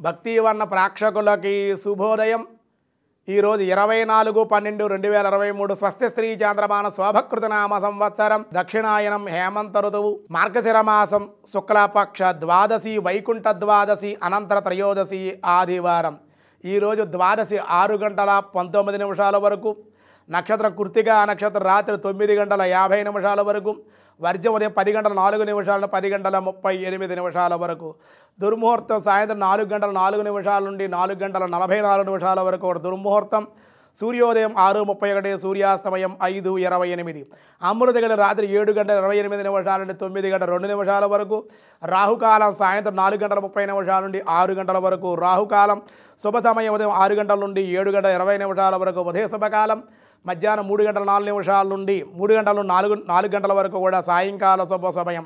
భక్తివర్ణ ప్రేక్షకులకి శుభోదయం. ఈరోజు 24/12/2023 స్వస్తి శ్రీ చాంద్రమాన శోభకృత నామ సంవత్సరం, దక్షిణాయనం, హేమంత ఋతువు, మార్గశిర మాసం, శుక్లపక్ష ద్వాదశి, వైకుంఠ ద్వాదశి, అనంతర త్రయోదశి ఆదివారం. ఈరోజు ద్వాదశి 6:19 వరకు, నక్షత్రం కృత్తికా నక్షత్రం రాత్రి 9:50 వరకు, వర్జం ఉదయం 10:04 10:38 వరకు, దుర్ముహూర్తం సాయంత్రం 4:04 నుండి 4:44 వరకు ఒక దుర్ముహూర్తం, సూర్యోదయం 6:31, సూర్యాస్తమయం 5:28, అమృతగడి రాత్రి 7:28 నుండి 9:02 వరకు, రాహుకాలం సాయంత్రం 4:30 నుండి 6 వరకు, రాహుకాలం శుభ సమయం ఉదయం 6 గంటల నుండి 7:20 వరకు, ఉదయ శుభకాలం మధ్యాహ్నం 3:04 నుండి 4 వరకు కూడా సాయంకాల శుభ సమయం.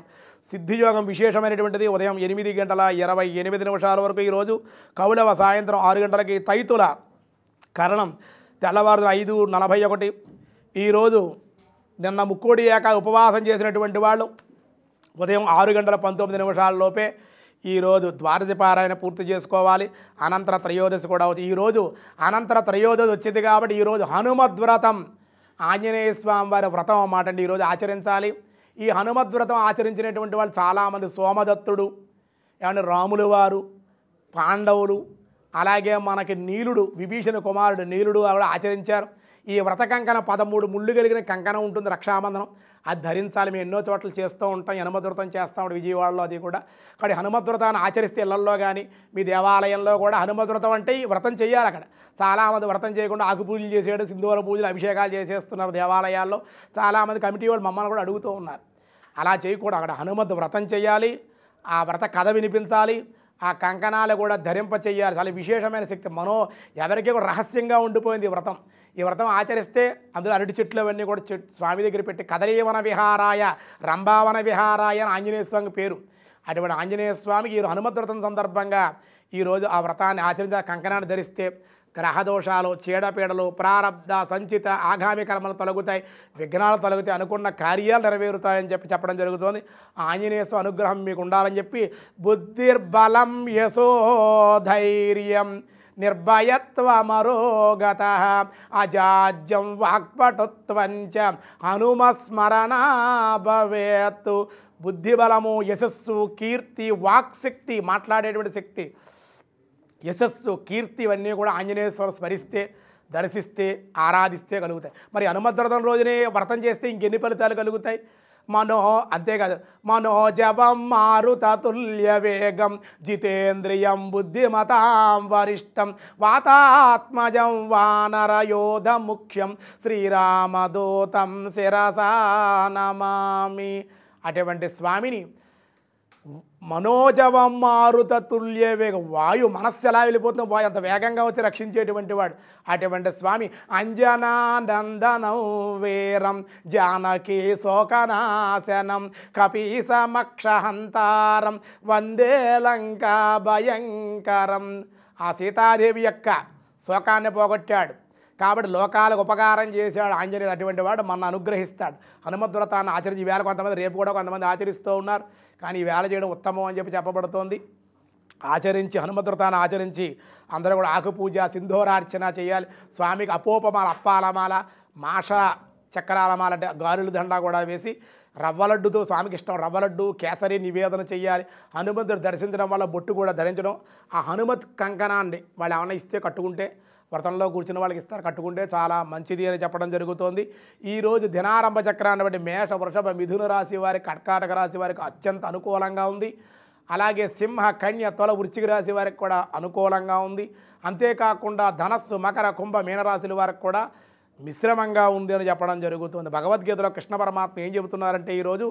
సిద్ధియోగం విశేషమైనటువంటిది ఉదయం 8:28 వరకు. ఈరోజు కౌలవ సాయంత్రం 6 గంటలకి, తైతుల కరణం తెల్లవారు 5:41. ఈరోజు నిన్న ముక్కోడి ఏక ఉపవాసం చేసినటువంటి వాళ్ళు ఉదయం 6:19 లోపే ఈరోజు ద్వాదశి పారాయణ పూర్తి చేసుకోవాలి. అనంతర త్రయోదశి కూడా వచ్చి ఈరోజు అనంతర త్రయోదశి వచ్చింది కాబట్టి ఈరోజు హనుమద్వ్రతం, ఆంజనేయ స్వామి వారి వ్రతం అన్నమాట అండి, ఈరోజు ఆచరించాలి. ఈ హనుమద్వ్రతం ఆచరించినటువంటి వాళ్ళు చాలామంది, సోమదత్తుడు, ఏమన్నా రాములు వారు, పాండవులు, అలాగే మనకి నీలుడు, విభీషణ కుమారుడు నీలుడు కూడా ఆచరించారు. ఈ వ్రత కంకణ 13 ముళ్ళు కలిగిన కంకణం ఉంటుంది, రక్షాబంధనం, అది ధరించాలి. మేము ఎన్నో చోట్ల చేస్తూ ఉంటాం, హనుమద్వ్రతం చేస్తాం విజయవాడలో. అది కూడా కానీ హనుమద్వ్రతాన్ని ఆచరిస్తే ఇళ్లల్లో కానీ మీ దేవాలయంలో కూడా హనుమద్వ్రతం అంటే ఈ వ్రతం చేయాలి. అక్కడ చాలామంది వ్రతం చేయకుండా ఆకు పూజలు చేసేయడం, సింధూర పూజలు, అభిషేకాలు చేసేస్తున్నారు దేవాలయాల్లో. చాలామంది కమిటీ వాళ్ళు మమ్మల్ని కూడా అడుగుతూ ఉన్నారు. అలా చేయకూడదు. అక్కడ హనుమద్ వ్రతం చేయాలి, ఆ వ్రత కథ వినిపించాలి, ఆ కంకణాలు కూడా ధరింప చేయాలి. చాలా విశేషమైన శక్తి, ఎవరికి కూడా రహస్యంగా ఉండిపోయింది ఈ వ్రతం. ఈ వ్రతం ఆచరిస్తే అందులో అరటి చెట్లు అవన్నీ కూడా స్వామి దగ్గర పెట్టి, కదలీవన విహారాయ, రంభావన విహారాయ అని ఆంజనేయ స్వామి పేరు. అటువంటి ఆంజనేయ స్వామికి ఈ హనుమద్వ్రతం సందర్భంగా ఈరోజు ఆ వ్రతాన్ని ఆచరించి ఆ కంకణాన్ని ధరిస్తే గ్రహదోషాలు, చీడపీడలు, ప్రారబ్ధ సంచిత ఆగామి కర్మలు తొలగుతాయి, విఘ్నాలు తొలగుతాయి, అనుకున్న కార్యాలు నెరవేరుతాయని చెప్పడం జరుగుతుంది. ఆంజనేయ స్వామి అనుగ్రహం మీకు ఉండాలని చెప్పి, బుద్ధిర్బలం యశోధైర్యం నిర్భయత్వమరోగత అజాజ్యం వాక్పటుత్వంచ హనుమస్మరణ భవేత్తు. బుద్ధిబలము, యశస్సు, కీర్తి, వాక్శక్తి, మాట్లాడేటువంటి శక్తి, యశస్సు, కీర్తి ఇవన్నీ కూడా ఆంజనేయ స్వామి స్మరిస్తే, దర్శిస్తే, ఆరాధిస్తే కలుగుతాయి. మరి హనుమద్వ్రతం రోజునే వ్రతం చేస్తే ఇంకెన్ని ఫలితాలు కలుగుతాయి? అంతేకాదు, మనోజవం మారుతతుల్య వేగం జితేంద్రియం బుద్ధిమతాం వరిష్టం వాతాత్మజం వానరయోధ ముఖ్యం శ్రీరామదూతం శిరసా నమామి. అటువంటి స్వామిని మనోజవం మారుత తుల్య వేగం, వాయు మనస్సు ఎలా వెళ్ళిపోతుందో వాయు అంత వేగంగా వచ్చి రక్షించేటువంటి వాడు. అటువంటి స్వామి అంజనానందనం వీరం జానకీ శోకనాశనం కపీసమక్షహంతారం వందే లంకా భయంకరం. ఆ సీతాదేవి యొక్క శోకాన్ని పోగొట్టాడు కాబట్టి లోకాలకు ఉపకారం చేశాడు ఆంజనేయుడు. అటువంటి వాడు మన అనుగ్రహిస్తాడు. హనుమద్వ్రతాన్ని ఆచరించి ఈవేళ కొంతమంది, రేపు కూడా కొంతమంది ఆచరిస్తూ ఉన్నారు. కానీ ఈ వేళ చేయడం ఉత్తమం అని చెప్పబడుతోంది. ఆచరించి హనుమద్వ్రతాన్ని ఆచరించి అందరూ కూడా ఆకుపూజ, సింధూరార్చన చేయాలి. స్వామికి అపోపమాల, అప్పాలమాల, మాష చక్రాలమాల అంటే గాలుల దండ కూడా వేసి, రవ్వలడ్డుతో స్వామికి ఇష్టం రవ్వలడ్డు, కేసరి నివేదన చేయాలి. హనుమంతుడు దర్శించడం వల్ల బొట్టు కూడా ధరించడం. ఆ హనుమత్ కంకణాన్ని వాళ్ళు ఏమన్నా ఇస్తే కట్టుకుంటే, వ్రతంలో కూర్చున్న వాళ్ళకి ఇస్తారు, కట్టుకుంటే చాలా మంచిది అని చెప్పడం జరుగుతోంది. ఈరోజు దినారంభ చక్రాన్ని బట్టి మేష, వృషభ, మిథున రాశి వారికి, కర్కాటక రాశి వారికి అత్యంత అనుకూలంగా ఉంది. అలాగే సింహ, కన్య, తుల, వృశ్చిక రాశి వారికి కూడా అనుకూలంగా ఉంది. అంతేకాకుండా ధనస్సు, మకర, కుంభ, మీనరాశుల వారికి కూడా మిశ్రమంగా ఉంది అని చెప్పడం జరుగుతుంది. భగవద్గీతలో కృష్ణ పరమాత్మ ఏం చెబుతున్నారంటే ఈరోజు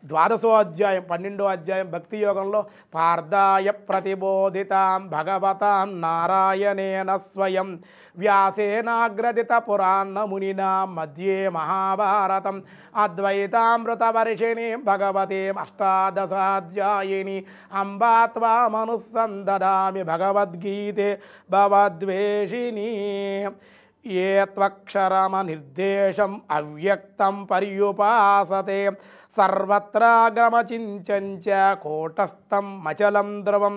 12వ అధ్యాయం 12వ అధ్యాయం భక్తి యోగంలో, పార్థాయ ప్రతిబోధితాం భగవతాం నారాయణేన స్వయం వ్యాసేనాగ్రదిత పురాణ మునినా మధ్యే మహాభారతం అద్వైతామృతవర్షిణి భగవతే అష్టాదశాధ్యాయిని అంబా త్వామనుసందదామి భగవద్గీతే భవద్వేషిణి. ఏ త్వక్షరమనిర్దేశం అవ్యక్తం పర్యుపాసతే సర్వత్రాగ్రమచించంచ కూటస్థం మచలం ద్రవం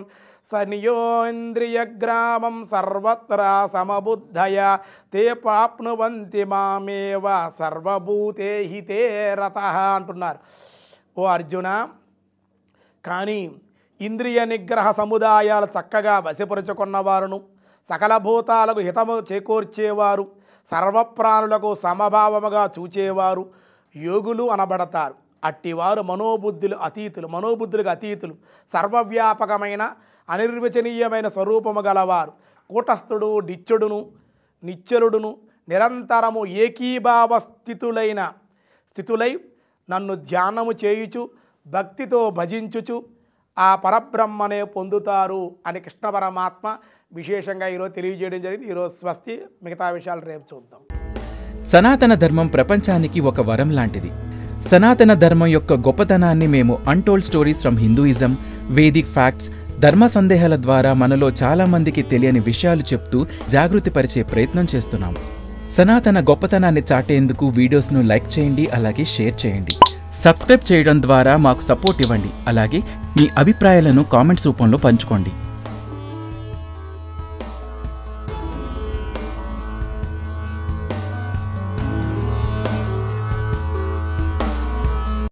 సనియోంద్రియగ్రామం సర్వత్రా సమబుద్ధయ తే ప్రాప్నువంతి మామేవ సర్వభూతే హితే రతః అంటున్నారు. ఓ అర్జున, కానీ ఇంద్రియ నిగ్రహ సముదాయాలు చక్కగా వశపరుచుకున్నవారును, సకల భూతాలకు హితము చేకూర్చేవారు, సర్వప్రాణులకు సమభావముగా చూచేవారు యోగులు అనబడతారు. అట్టివారు మనోబుద్ధులకు అతీతులు, సర్వవ్యాపకమైన అనిర్వచనీయమైన స్వరూపము గలవారు. కూటస్థుడు నిశ్చలుడును నిరంతరము ఏకీభావ స్థితులై నన్ను ధ్యానము చేయుచు భక్తితో భజించుచు ఆ పరబ్రహ్మనే పొందుతారు అని కృష్ణ పరమాత్మ విశేషంగా ఈరోజు తెలియజేయడం జరిగింది. ఈరోజు స్వస్తి, మిగతా విషయాలు రేపు చూద్దాం. సనాతన ధర్మం ప్రపంచానికి ఒక వరం లాంటిది. సనాతన ధర్మం యొక్క గొప్పతనాన్ని మేము untold stories from Hinduism, Vedic facts, ధర్మ సందేహాల ద్వారా మనలో చాలా మందికి తెలియని విషయాలు చెప్తూ జాగృతిపరిచే ప్రయత్నం చేస్తున్నాము. సనాతన గొప్పతనాన్ని చాటేందుకు వీడియోస్ను లైక్ చేయండి, అలాగే షేర్ చేయండి. సబ్స్క్రైబ్ చేయడం ద్వారా మాకు సపోర్ట్ ఇవ్వండి. అలాగే మీ అభిప్రాయాలను కామెంట్స్ రూపంలో పంచుకోండి.